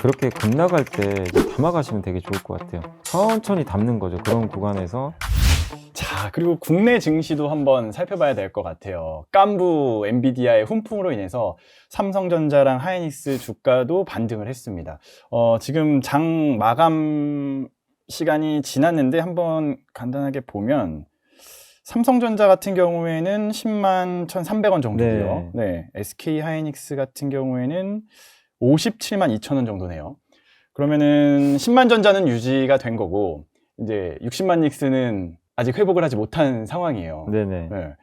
그렇게 급락할 때 이제 담아가시면 되게 좋을 것 같아요. 천천히 담는 거죠. 그런 구간에서. 자, 그리고 국내 증시도 한번 살펴봐야 될 것 같아요. 깐부 엔비디아의 훈풍으로 인해서 삼성전자랑 하이닉스 주가도 반등을 했습니다. 지금 장 마감 시간이 지났는데 한번 간단하게 보면 삼성전자 같은 경우에는 10만 1,300원 정도고요. 네, SK 하이닉스 같은 경우에는 57만 2천원 정도네요. 그러면은 10만 전자는 유지가 된 거고 이제 60만 닉스는 아직 회복을 하지 못한 상황이에요. 네네. 네.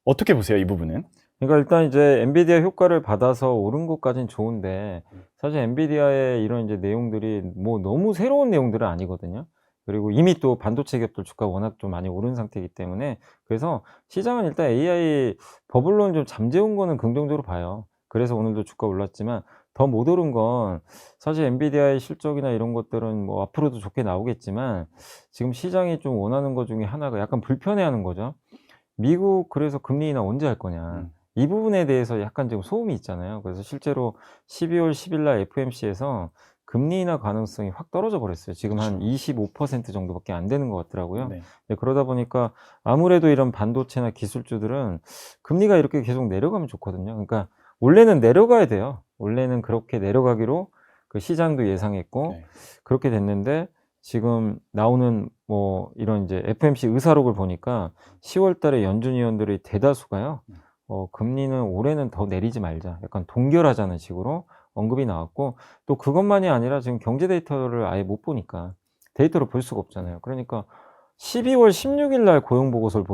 어떻게 보세요, 이 부분은? 그러니까 일단 이제 엔비디아 효과를 받아서 오른 것까지는 좋은데, 사실 엔비디아의 이런 이제 내용들이 뭐 너무 새로운 내용들은 아니거든요. 그리고 이미 또 반도체 기업들 주가 워낙 좀 많이 오른 상태이기 때문에, 그래서 시장은 일단 AI 버블론 좀 잠재운 거는 긍정적으로 봐요. 그래서 오늘도 주가 올랐지만, 더 못 오른 건 사실 엔비디아의 실적이나 이런 것들은 뭐 앞으로도 좋게 나오겠지만, 지금 시장이 좀 원하는 것 중에 하나가 약간 불편해하는 거죠. 미국 그래서 금리 인하 언제 할 거냐. 이 부분에 대해서 약간 지금 소음이 있잖아요. 그래서 실제로 12월 10일 날 FMC에서 금리 인하 가능성이 확 떨어져 버렸어요. 지금 한 25% 정도밖에 안 되는 것 같더라고요. 네. 네, 그러다 보니까 아무래도 이런 반도체나 기술주들은 금리가 이렇게 계속 내려가면 좋거든요. 그러니까 원래는 내려가야 돼요. 원래는 그렇게 내려가기로 그 시장도 예상했고 네. 그렇게 됐는데, 지금 나오는 뭐 이런 이제 FMC 의사록을 보니까 10월 달에 연준 위원들의 대다수가요, 금리는 올해는 더 내리지 말자, 약간 동결하자는 식으로 언급이 나왔고, 또 그것만이 아니라 지금 경제 데이터를 아예 못 보니까 데이터를 볼 수가 없잖아요. 그러니까 12월 16일 날 고용 보고서를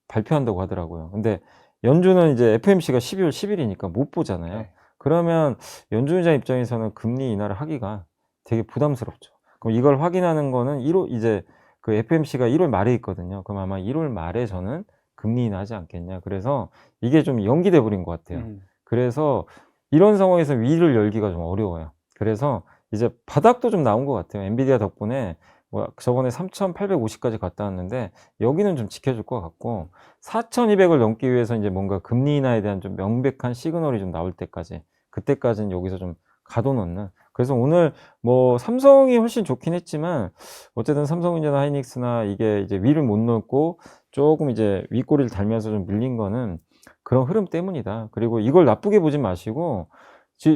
발표한다고 하더라고요. 근데 연준은 이제 FMC가 12월 10일이니까 못 보잖아요. 네. 그러면 연준 의장 입장에서는 금리 인하를 하기가 되게 부담스럽죠. 그럼 이걸 확인하는 거는 1월, 이제 그 FMC가 1월 말에 있거든요. 그럼 아마 1월 말에 저는 금리 인하하지 않겠냐. 그래서 이게 좀 연기돼 버린 것 같아요. 그래서 이런 상황에서 위를 열기가 좀 어려워요. 그래서 이제 바닥도 좀 나온 것 같아요. 엔비디아 덕분에 뭐 저번에 3,850까지 갔다 왔는데 여기는 좀 지켜줄 것 같고, 4,200을 넘기 위해서 이제 뭔가 금리 인하에 대한 좀 명백한 시그널이 좀 나올 때까지, 그때까지는 여기서 좀 가둬놓는. 그래서 오늘 뭐 삼성이 훨씬 좋긴 했지만 어쨌든 삼성전자나 하이닉스나 이게 이제 위를 못 넘고 조금 이제 윗꼬리를 달면서 좀 밀린 거는 그런 흐름 때문이다. 그리고 이걸 나쁘게 보지 마시고,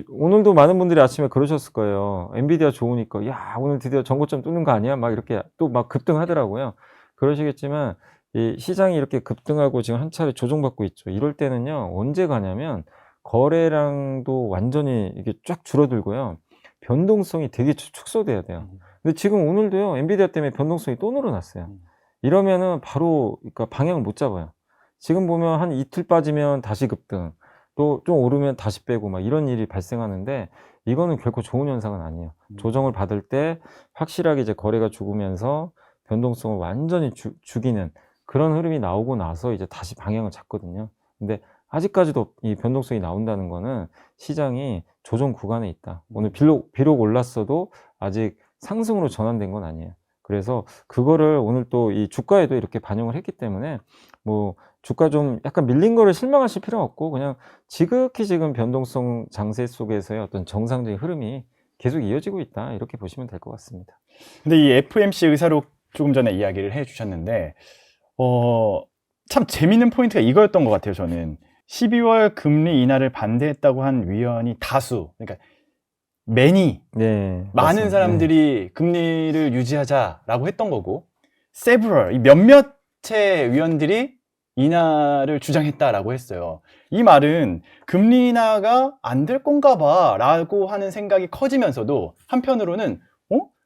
오늘도 많은 분들이 아침에 그러셨을 거예요. 엔비디아 좋으니까 야 오늘 드디어 전고점 뚫는 거 아니야? 막 이렇게 또 막 급등하더라고요. 그러시겠지만 이 시장이 이렇게 급등하고 지금 한 차례 조정받고 있죠. 이럴 때는요, 언제 가냐면 거래량도 완전히 이게 쫙 줄어들고요, 변동성이 되게 축소돼야 돼요. 근데 지금 오늘도요, 엔비디아 때문에 변동성이 또 늘어났어요. 이러면은 바로 그러니까 방향을 못 잡아요. 지금 보면 한 이틀 빠지면 다시 급등, 또 좀 오르면 다시 빼고 막 이런 일이 발생하는데, 이거는 결코 좋은 현상은 아니에요. 조정을 받을 때 확실하게 이제 거래가 죽으면서 변동성을 완전히 죽이는 그런 흐름이 나오고 나서 이제 다시 방향을 잡거든요. 근데 아직까지도 이 변동성이 나온다는 거는 시장이 조정 구간에 있다. 오늘 비록 올랐어도 아직 상승으로 전환된 건 아니에요. 그래서 그거를 오늘 또 이 주가에도 이렇게 반영을 했기 때문에, 뭐 주가 좀 약간 밀린 거를 실망하실 필요는 없고, 그냥 지극히 지금 변동성 장세 속에서의 어떤 정상적인 흐름이 계속 이어지고 있다, 이렇게 보시면 될 것 같습니다. 근데 이 FMC 의사록 조금 전에 이야기를 해 주셨는데 참 재밌는 포인트가 이거였던 것 같아요. 저는 12월 금리 인하를 반대했다고 한 위원이 다수, 그러니까 많은 맞습니다. 사람들이 금리를 유지하자라고 했던 거고, several, 이 몇몇의 위원들이 인하를 주장했다라고 했어요. 이 말은 금리 인하가 안 될 건가 봐 라고 하는 생각이 커지면서도 한편으로는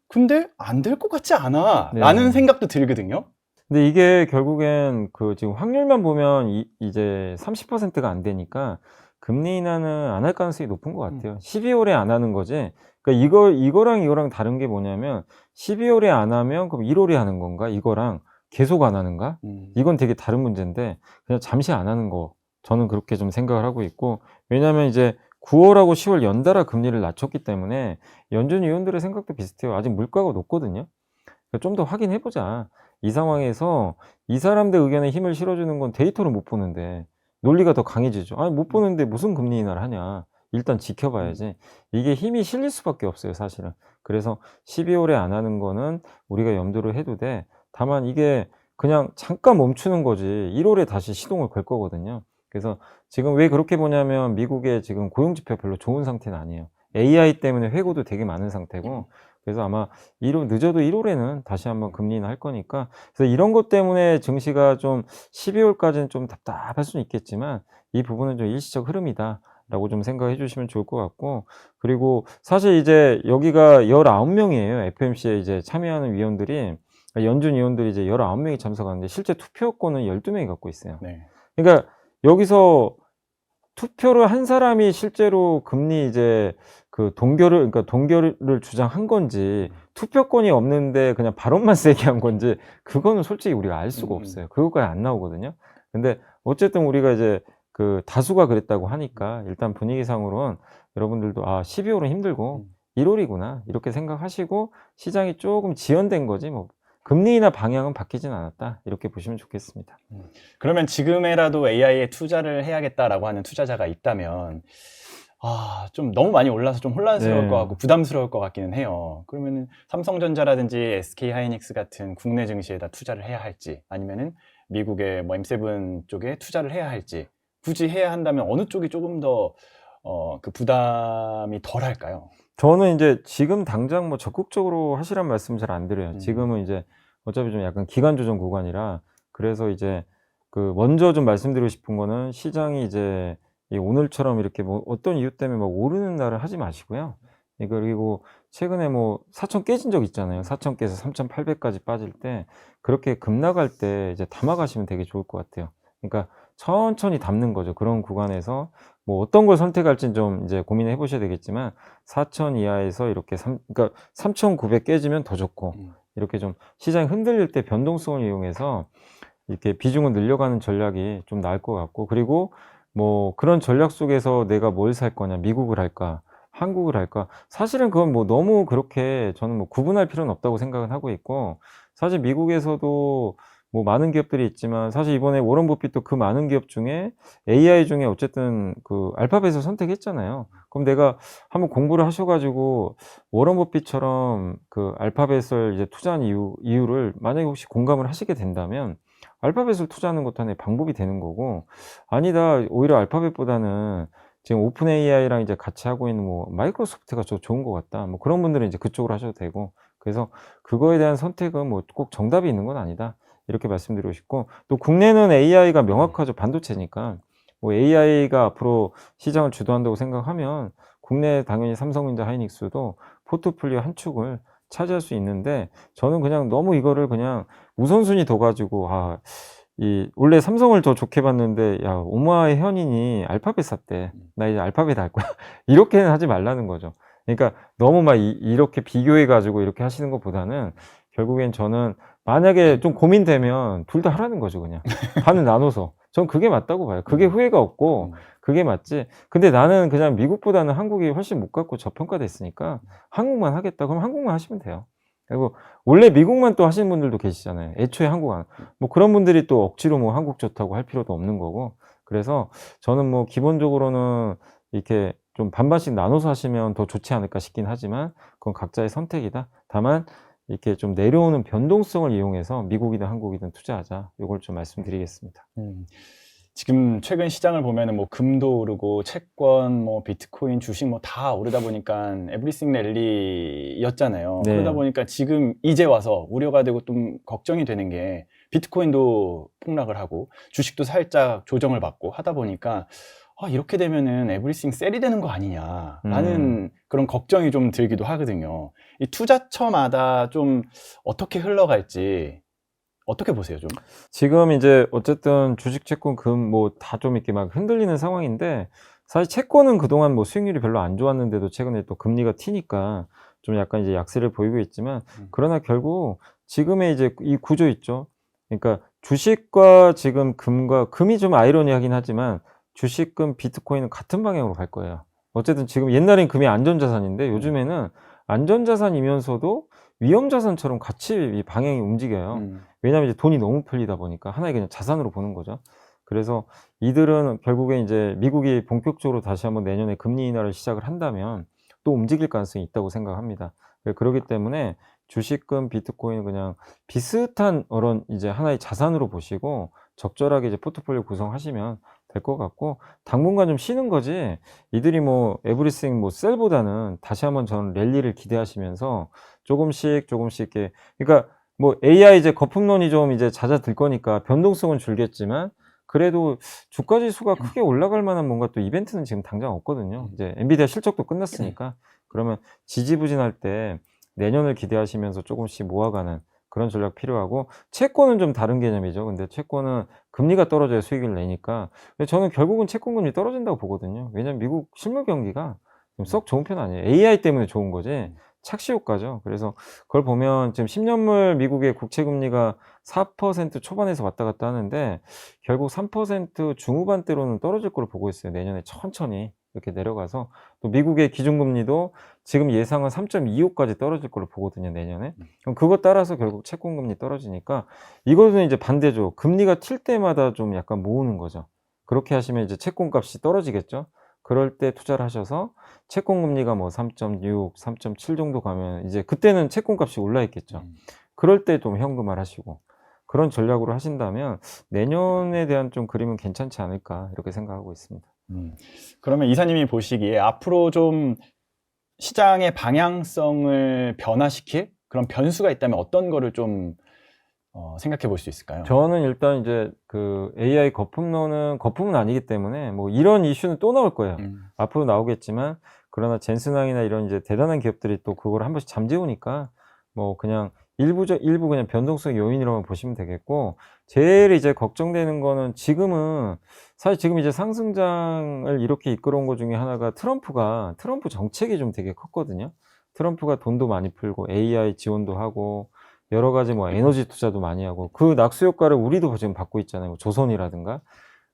근데 안 될 것 같지 않아 라는 생각도 들거든요. 근데 이게 결국엔 그 지금 확률만 보면 이제 30%가 안 되니까 금리 인하는 안 할 가능성이 높은 것 같아요. 12월에 안 하는 거지. 그러니까 이거랑 다른 게 뭐냐면, 12월에 안 하면 그럼 1월에 하는 건가? 이거랑 계속 안 하는가? 이건 되게 다른 문제인데, 그냥 잠시 안 하는 거, 저는 그렇게 좀 생각을 하고 있고, 왜냐하면 이제 9월하고 10월 연달아 금리를 낮췄기 때문에 연준 위원들의 생각도 비슷해요. 아직 물가가 높거든요. 좀 더 확인해 보자. 이 상황에서 이 사람들 의견에 힘을 실어주는 건 데이터를 못 보는데 논리가 더 강해지죠. 아니 못 보는데 무슨 금리 인하를 하냐. 일단 지켜봐야지 이게 힘이 실릴 수밖에 없어요, 사실은. 그래서 12월에 안 하는 거는 우리가 염두를 해도 돼. 다만 이게 그냥 잠깐 멈추는 거지 1월에 다시 시동을 걸 거거든요. 그래서 지금 왜 그렇게 보냐면 미국의 지금 고용 지표가 별로 좋은 상태는 아니에요. AI 때문에 회고도 되게 많은 상태고, 그래서 아마 1월 늦어도 1월에는 다시 한번 금리 인하할 거니까, 그래서 이런 것 때문에 증시가 좀 12월까지는 좀 답답할 수는 있겠지만 이 부분은 좀 일시적 흐름이다라고 좀 생각해 주시면 좋을 것 같고, 그리고 사실 이제 여기가 19명이에요. FMC에 이제 참여하는 위원들이, 연준 위원들이 이제 19명이 참석하는데 실제 투표권은 12명이 갖고 있어요. 네. 그러니까 여기서 투표를 한 사람이 실제로 금리 이제 그 그러니까 동결을 주장한 건지, 투표권이 없는데 그냥 발언만 세게 한 건지, 그거는 솔직히 우리가 알 수가 없어요. 그것까지 안 나오거든요. 근데 어쨌든 우리가 이제 그 다수가 그랬다고 하니까 일단 분위기상으로는 여러분들도 12월은 힘들고 1월이구나 이렇게 생각하시고, 시장이 조금 지연된 거지 뭐 금리 인하 방향은 바뀌진 않았다 이렇게 보시면 좋겠습니다. 그러면 지금에라도 AI에 투자를 해야겠다라고 하는 투자자가 있다면 좀 너무 많이 올라서 좀 혼란스러울 네. 것 같고 부담스러울 것 같기는 해요. 그러면은 삼성전자라든지 SK하이닉스 같은 국내 증시에다 투자를 해야 할지, 아니면은 미국의 뭐 M7 쪽에 투자를 해야 할지, 굳이 해야 한다면 어느 쪽이 조금 더 그 부담이 덜 할까요? 저는 이제 지금 당장 뭐 적극적으로 하시란 말씀 잘 안 드려요. 음. 지금은 이제 어차피 좀 약간 기간 조정 구간이라. 그래서 이제 그 먼저 좀 말씀드리고 싶은 거는, 시장이 이제 이 오늘처럼 이렇게 뭐 어떤 이유 때문에 막 오르는 날을 하지 마시고요. 그리고 최근에 뭐 4천 깨진 적 있잖아요. 4천 깨서 3,800까지 빠질 때, 그렇게 급락할 때 이제 담아 가시면 되게 좋을 것 같아요. 그러니까 천천히 담는 거죠. 그런 구간에서 뭐 어떤 걸 선택할지는 좀 이제 고민해 보셔야 되겠지만, 4천 이하에서 이렇게 그러니까 3,900 깨지면 더 좋고, 이렇게 좀 시장이 흔들릴 때 변동성을 이용해서 이렇게 비중을 늘려가는 전략이 좀 나을 것 같고, 그리고 뭐 그런 전략 속에서 내가 뭘 살 거냐, 미국을 할까, 한국을 할까, 사실은 그건 뭐 너무 그렇게 저는 뭐 구분할 필요는 없다고 생각은 하고 있고, 사실 미국에서도 뭐 많은 기업들이 있지만, 사실 이번에 워런 버핏도 그 많은 기업 중에 AI 중에 어쨌든 그 알파벳을 선택했잖아요. 그럼 내가 한번 공부를 하셔 가지고 워런 버핏처럼 그 알파벳을 이제 투자한 이유를 만약에 혹시 공감을 하시게 된다면, 알파벳을 투자하는 것도 하나의 방법이 되는 거고, 아니다 오히려 알파벳보다는 지금 오픈 AI랑 이제 같이 하고 있는 뭐 마이크로소프트가 좋은 것 같다, 뭐 그런 분들은 이제 그쪽으로 하셔도 되고, 그래서 그거에 대한 선택은 뭐 꼭 정답이 있는 건 아니다 이렇게 말씀드리고 싶고, 또 국내는 AI가 명확하죠. 반도체니까. 뭐 AI가 앞으로 시장을 주도한다고 생각하면 국내 당연히 삼성전자, 하이닉스도 포트폴리오 한 축을 차지할 수 있는데, 저는 그냥 너무 이거를 그냥 우선순위 둬 가지고 원래 삼성을 더 좋게 봤는데, 야 오마의 현인이 알파벳 샀대, 나 이제 알파벳 할 거야 이렇게는 하지 말라는 거죠. 그러니까 너무 막 이렇게 비교해 가지고 이렇게 하시는 것보다는, 결국엔 저는 만약에 좀 고민되면 둘 다 하라는 거죠. 그냥 반을 나눠서. 전 그게 맞다고 봐요. 그게 후회가 없고 그게 맞지. 근데 나는 그냥 미국보다는 한국이 훨씬 못 갔고 저평가됐으니까 한국만 하겠다 그럼 한국만 하시면 돼요. 그리고 원래 미국만 또 하시는 분들도 계시잖아요. 애초에 한국 안, 뭐 그런 분들이 또 억지로 뭐 한국 좋다고 할 필요도 없는 거고. 그래서 저는 뭐 기본적으로는 이렇게 좀 반반씩 나눠서 하시면 더 좋지 않을까 싶긴 하지만, 그건 각자의 선택이다. 다만 이렇게 좀 내려오는 변동성을 이용해서 미국이든 한국이든 투자하자, 요걸 좀 말씀드리겠습니다. 지금 최근 시장을 보면은 뭐 금도 오르고 채권, 뭐 비트코인, 주식 뭐 다 오르다 보니까 에브리싱 랠리였잖아요. 네. 그러다 보니까 지금 이제 와서 우려가 되고 좀 걱정이 되는 게, 비트코인도 폭락을 하고 주식도 살짝 조정을 받고 하다 보니까 이렇게 되면은 에브리싱 셀이 되는 거 아니냐라는 그런 걱정이 좀 들기도 하거든요. 이 투자처마다 좀 어떻게 흘러갈지 어떻게 보세요, 좀? 지금 이제 어쨌든 주식, 채권, 금 뭐 다 좀 이렇게 막 흔들리는 상황인데, 사실 채권은 그동안 뭐 수익률이 별로 안 좋았는데도 최근에 또 금리가 튀니까 좀 약간 이제 약세를 보이고 있지만, 그러나 결국 지금의 이제 이 구조 있죠. 그러니까 주식과 지금 금이 좀 아이러니하긴 하지만, 주식, 금, 비트코인은 같은 방향으로 갈 거예요. 어쨌든 지금 옛날엔 금이 안전자산인데 요즘에는 안전자산이면서도 위험자산처럼 같이 이 방향이 움직여요. 왜냐하면 이제 돈이 너무 풀리다 보니까 하나의 그냥 자산으로 보는 거죠. 그래서 이들은 결국에 이제 미국이 본격적으로 다시 한번 내년에 금리 인하를 시작을 한다면 또 움직일 가능성이 있다고 생각합니다. 그러기 때문에 주식금, 비트코인은 그냥 비슷한 그런 이제 하나의 자산으로 보시고 적절하게 이제 포트폴리오 구성하시면 될 것 같고, 당분간 좀 쉬는 거지 이들이 뭐 에브리싱 뭐 셀보다는 다시 한번 저는 랠리를 기대하시면서 조금씩 이렇게, 그러니까 뭐 AI 이제 거품론이 좀 이제 잦아들 거니까 변동성은 줄겠지만 그래도 주가 지수가 크게 올라갈 만한 뭔가 또 이벤트는 지금 당장 없거든요. 이제 엔비디아 실적도 끝났으니까. 그러면 지지부진할 때 내년을 기대하시면서 조금씩 모아가는 그런 전략 필요하고, 채권은 좀 다른 개념이죠. 근데 채권은 금리가 떨어져야 수익을 내니까. 근데 저는 결국은 채권 금리 떨어진다고 보거든요. 왜냐면 미국 실물 경기가 좀 썩 좋은 편 아니에요. AI 때문에 좋은 거지 착시 효과죠. 그래서 그걸 보면 지금 10년물 미국의 국채 금리가 4% 초반에서 왔다 갔다 하는데 결국 3% 중후반대로는 떨어질 걸로 보고 있어요. 내년에 천천히 이렇게 내려가서, 또 미국의 기준금리도 지금 예상은 3.25까지 떨어질 걸로 보거든요, 내년에. 그럼 그것 따라서 결국 채권 금리 떨어지니까 이거는 이제 반대죠. 금리가 튈 때마다 좀 약간 모으는 거죠. 그렇게 하시면 이제 채권 값이 떨어지겠죠. 그럴 때 투자를 하셔서 채권 금리가 뭐 3.6, 3.7 정도 가면 이제 그때는 채권 값이 올라 있겠죠. 그럴 때 좀 현금화를 하시고 그런 전략으로 하신다면 내년에 대한 좀 그림은 괜찮지 않을까 이렇게 생각하고 있습니다. 그러면 이사님이 보시기에 앞으로 좀 시장의 방향성을 변화시킬 그런 변수가 있다면 어떤 거를 좀 생각해 볼 수 있을까요? 저는 일단 이제 그 AI 거품은 아니기 때문에 뭐 이런 이슈는 또 나올 거예요. 앞으로 나오겠지만, 그러나 젠슨항이나 이런 이제 대단한 기업들이 또 그걸 한 번씩 잠재우니까 뭐 그냥 일부 그냥 변동성 요인이라고 보시면 되겠고, 제일 이제 걱정되는 거는 지금은 사실 지금 이제 상승장을 이렇게 이끌어온 것 중에 하나가 트럼프 정책이 좀 되게 컸거든요. 트럼프가 돈도 많이 풀고 AI 지원도 하고 여러 가지 뭐 에너지 투자도 많이 하고 그 낙수 효과를 우리도 지금 받고 있잖아요. 뭐 조선이라든가.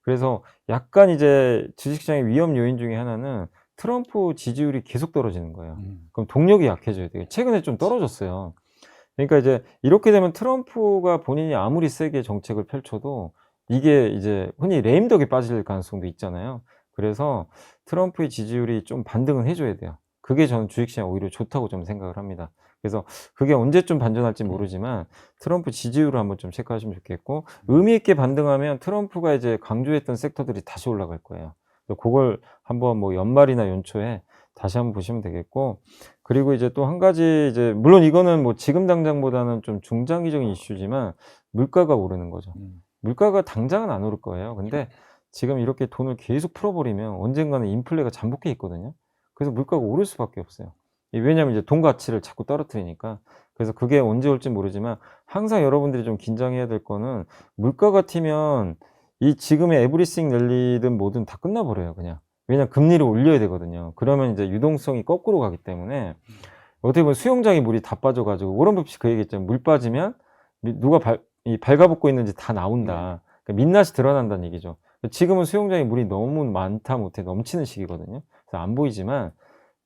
그래서 약간 이제 주식시장의 위험 요인 중에 하나는 트럼프 지지율이 계속 떨어지는 거예요. 그럼 동력이 약해져야 돼요. 최근에 좀 떨어졌어요. 그러니까 이제 이렇게 되면 트럼프가 본인이 아무리 세게 정책을 펼쳐도 이게 이제 흔히 레임덕에 빠질 가능성도 있잖아요. 그래서 트럼프의 지지율이 좀 반등은 해줘야 돼요. 그게 저는 주식시장 오히려 좋다고 좀 생각을 합니다. 그래서 그게 언제쯤 반전할지 모르지만 트럼프 지지율을 한번 좀 체크하시면 좋겠고, 의미 있게 반등하면 트럼프가 이제 강조했던 섹터들이 다시 올라갈 거예요. 그걸 한번 뭐 연말이나 연초에 다시 한번 보시면 되겠고, 그리고 이제 또 한 가지 이제 물론 이거는 뭐 지금 당장보다는 좀 중장기적인 이슈지만 물가가 오르는 거죠. 물가가 당장은 안 오를 거예요. 근데 지금 이렇게 돈을 계속 풀어버리면 언젠가는 인플레가 잠복해 있거든요. 그래서 물가가 오를 수밖에 없어요. 왜냐하면 이제 돈 가치를 자꾸 떨어뜨리니까. 그래서 그게 언제 올지 모르지만 항상 여러분들이 좀 긴장해야 될 거는, 물가가 튀면 이 지금의 에브리싱 랠리든 뭐든 다 끝나버려요, 그냥. 왜냐면 금리를 올려야 되거든요. 그러면 이제 유동성이 거꾸로 가기 때문에 어떻게 보면 수영장에 물이 다 빠져가지고, 워런 버핏이 그 얘기했잖아요. 물 빠지면 누가 발가벗고 있는지 다 나온다. 그러니까 민낯이 드러난다는 얘기죠. 지금은 수영장에 물이 너무 많다 못해 넘치는 시기거든요. 그래서 안 보이지만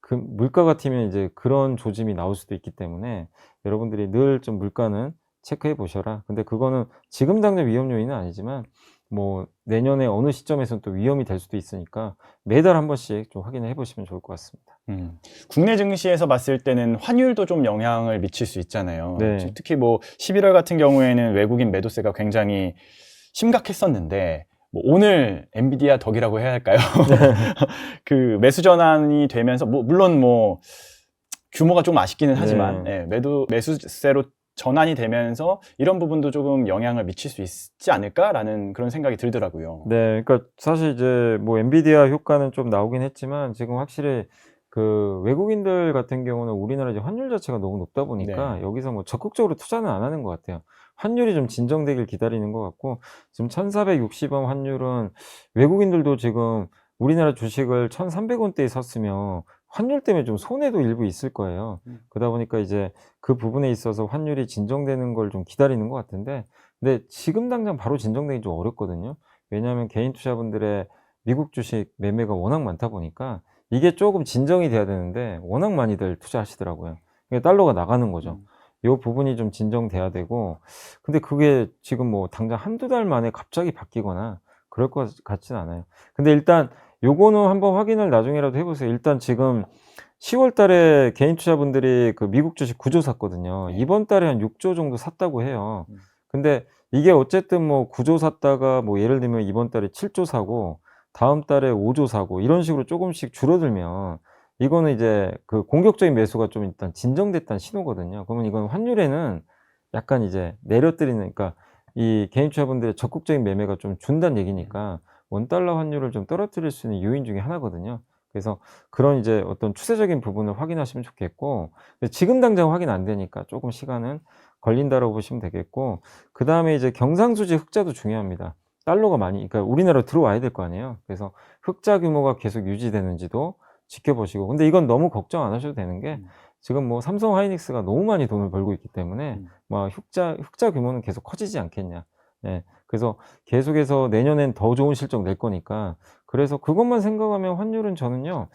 그 물가가 튀면 이제 그런 조짐이 나올 수도 있기 때문에 여러분들이 늘 좀 물가는 체크해 보셔라. 근데 그거는 지금 당장 위험 요인은 아니지만 뭐 내년에 어느 시점에서는 또 위험이 될 수도 있으니까 매달 한 번씩 좀 확인해 보시면 좋을 것 같습니다. 국내 증시에서 봤을 때는 환율도 좀 영향을 미칠 수 있잖아요. 네. 특히 뭐 11월 같은 경우에는 외국인 매도세가 굉장히 심각했었는데, 뭐 오늘 엔비디아 덕이라고 해야 할까요? 그 매수 전환이 되면서 뭐 물론 뭐 규모가 좀 아쉽기는 하지만 네. 매수세로 전환이 되면서 이런 부분도 조금 영향을 미칠 수 있지 않을까라는 그런 생각이 들더라고요. 네. 그러니까 사실 이제 뭐 엔비디아 효과는 좀 나오긴 했지만 지금 확실히 그 외국인들 같은 경우는 우리나라 이제 환율 자체가 너무 높다 보니까 네. 여기서 뭐 적극적으로 투자는 안 하는 것 같아요. 환율이 좀 진정되길 기다리는 것 같고, 지금 1,460원 환율은 외국인들도 지금 우리나라 주식을 1,300원대에 샀으면 환율 때문에 좀 손해도 일부 있을 거예요. 그러다 보니까 이제 그 부분에 있어서 환율이 진정되는 걸 좀 기다리는 것 같은데, 근데 지금 당장 바로 진정되기 좀 어렵거든요. 왜냐하면 개인 투자분들의 미국 주식 매매가 워낙 많다 보니까 이게 조금 진정이 돼야 되는데 워낙 많이들 투자하시더라고요. 그러니까 달러가 나가는 거죠. 요 부분이 좀 진정돼야 되고, 근데 그게 지금 뭐 당장 한두 달 만에 갑자기 바뀌거나 그럴 것 같진 않아요. 근데 일단 요거는 한번 확인을 나중에라도 해 보세요. 일단 지금 10월 달에 개인 투자분들이 그 미국 주식 9조 샀거든요. 네. 이번 달에 한 6조 정도 샀다고 해요. 음. 근데 이게 어쨌든 뭐 9조 샀다가 뭐 예를 들면 이번 달에 7조 사고 다음 달에 5조 사고 이런 식으로 조금씩 줄어들면 이거는 이제 그 공격적인 매수가 좀 일단 진정됐다는 신호거든요. 그러면 이건 환율에는 약간 이제 내려뜨리는, 그러니까 이 개인 투자분들의 적극적인 매매가 좀 준다는 얘기니까 원달러 환율을 좀 떨어뜨릴 수 있는 요인 중에 하나거든요. 그래서 그런 이제 어떤 추세적인 부분을 확인하시면 좋겠고, 근데 지금 당장 확인 안 되니까 조금 시간은 걸린다라고 보시면 되겠고, 그다음에 이제 경상수지 흑자도 중요합니다. 달러가 많이, 그러니까 우리나라로 들어와야 될 거 아니에요. 그래서 흑자 규모가 계속 유지되는지도 지켜보시고, 근데 이건 너무 걱정 안 하셔도 되는 게 지금 뭐 삼성 하이닉스가 너무 많이 돈을 벌고 있기 때문에 뭐 흑자 규모는 계속 커지지 않겠냐. 예. 그래서 계속해서 내년엔 더 좋은 실적 낼 거니까, 그래서 그것만 생각하면 환율은 저는요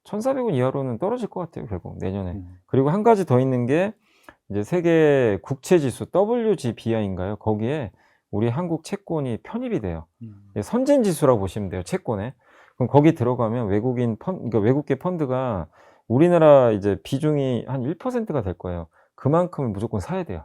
1,400원 이하로는 떨어질 것 같아요, 결국 내년에. 그리고 한 가지 더 있는 게 이제 세계 국채 지수 WGBI인가요? 거기에 우리 한국 채권이 편입이 돼요. 예, 선진 지수라고 보시면 돼요, 채권에. 그럼 거기 들어가면 그러니까 외국계 펀드가 우리나라 이제 비중이 한 1%가 될 거예요. 그만큼을 무조건 사야 돼요.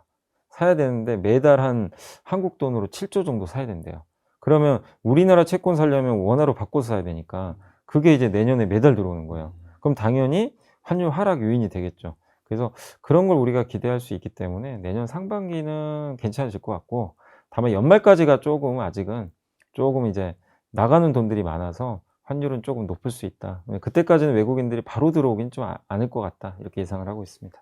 사야 되는데 매달 한 한국 돈으로 7조 정도 사야 된대요. 그러면 우리나라 채권 사려면 원화로 바꿔서 사야 되니까 그게 이제 내년에 매달 들어오는 거예요. 그럼 당연히 환율 하락 요인이 되겠죠. 그래서 그런 걸 우리가 기대할 수 있기 때문에 내년 상반기는 괜찮아질 것 같고, 다만 연말까지가 조금 아직은 조금 이제 나가는 돈들이 많아서 환율은 조금 높을 수 있다. 그때까지는 외국인들이 바로 들어오긴 좀 않을 것 같다. 이렇게 예상을 하고 있습니다.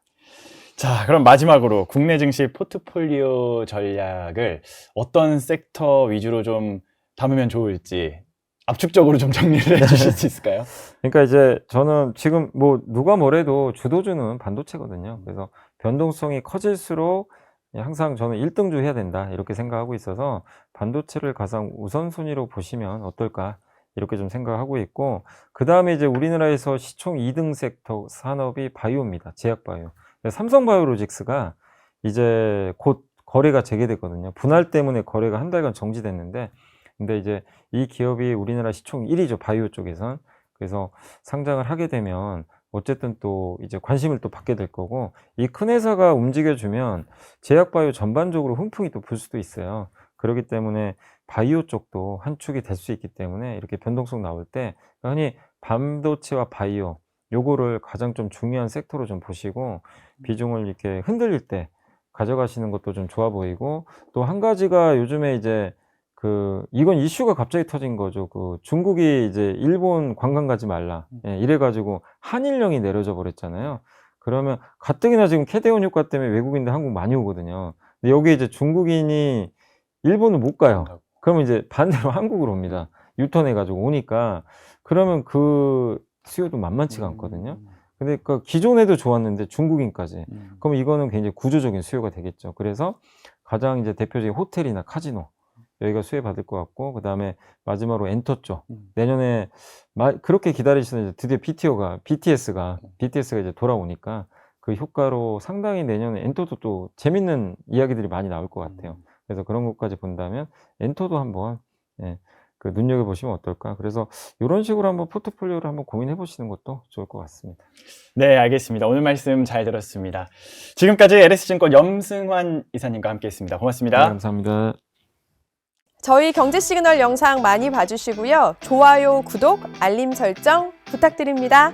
자, 그럼 마지막으로 국내 증시 포트폴리오 전략을 어떤 섹터 위주로 좀 담으면 좋을지 압축적으로 좀 정리를 해 주실 수 있을까요? 그러니까 이제 저는 지금 뭐 누가 뭐래도 주도주는 반도체거든요. 그래서 변동성이 커질수록 항상 저는 1등주 해야 된다, 이렇게 생각하고 있어서 반도체를 가장 우선순위로 보시면 어떨까, 이렇게 좀 생각하고 있고, 그다음에 이제 우리나라에서 시총 2등 섹터 산업이 바이오입니다. 제약바이오. 삼성바이오로직스가 이제 곧 거래가 재개됐거든요. 분할 때문에 거래가 한 달간 정지됐는데, 근데 이제 이 기업이 우리나라 시총 1위죠, 바이오 쪽에선. 그래서 상장을 하게 되면 어쨌든 또 이제 관심을 또 받게 될 거고, 이 큰 회사가 움직여주면 제약바이오 전반적으로 훈풍이 또 불 수도 있어요. 그렇기 때문에 바이오 쪽도 한 축이 될 수 있기 때문에 이렇게 변동성 나올 때 흔히 반도체와 바이오 요거를 가장 좀 중요한 섹터로 좀 보시고, 비중을 이렇게 흔들릴 때 가져가시는 것도 좀 좋아 보이고, 또 한 가지가 요즘에 이제 이건 이슈가 갑자기 터진 거죠. 중국이 이제 일본 관광 가지 말라, 예, 이래가지고 한일령이 내려져 버렸잖아요. 그러면 가뜩이나 지금 캐대온 효과 때문에 외국인들 한국 많이 오거든요. 근데 여기 이제 중국인이 일본을 못 가요. 그러면 이제 반대로 한국으로 옵니다. 유턴해가지고 오니까, 그러면 그 수요도 만만치가 않거든요. 근데 그 기존에도 좋았는데 중국인까지. 그럼 이거는 굉장히 구조적인 수요가 되겠죠. 그래서 가장 이제 대표적인 호텔이나 카지노, 여기가 수혜받을 것 같고, 그다음에 마지막으로 엔터 쪽. 내년에 그렇게 기다리시는 이제 드디어 BTS가 이제 돌아오니까 그 효과로 상당히 내년에 엔터도 또 재밌는 이야기들이 많이 나올 것 같아요. 그래서 그런 것까지 본다면 엔터도 한번, 예, 눈여겨보시면 어떨까. 그래서 이런 식으로 한번 포트폴리오를 한번 고민해 보시는 것도 좋을 것 같습니다. 네, 알겠습니다. 오늘 말씀 잘 들었습니다. 지금까지 LS증권 염승환 이사님과 함께했습니다. 네, 고맙습니다. 감사합니다. 저희 경제 시그널 영상 많이 봐주시고요. 좋아요, 구독, 알림 설정 부탁드립니다.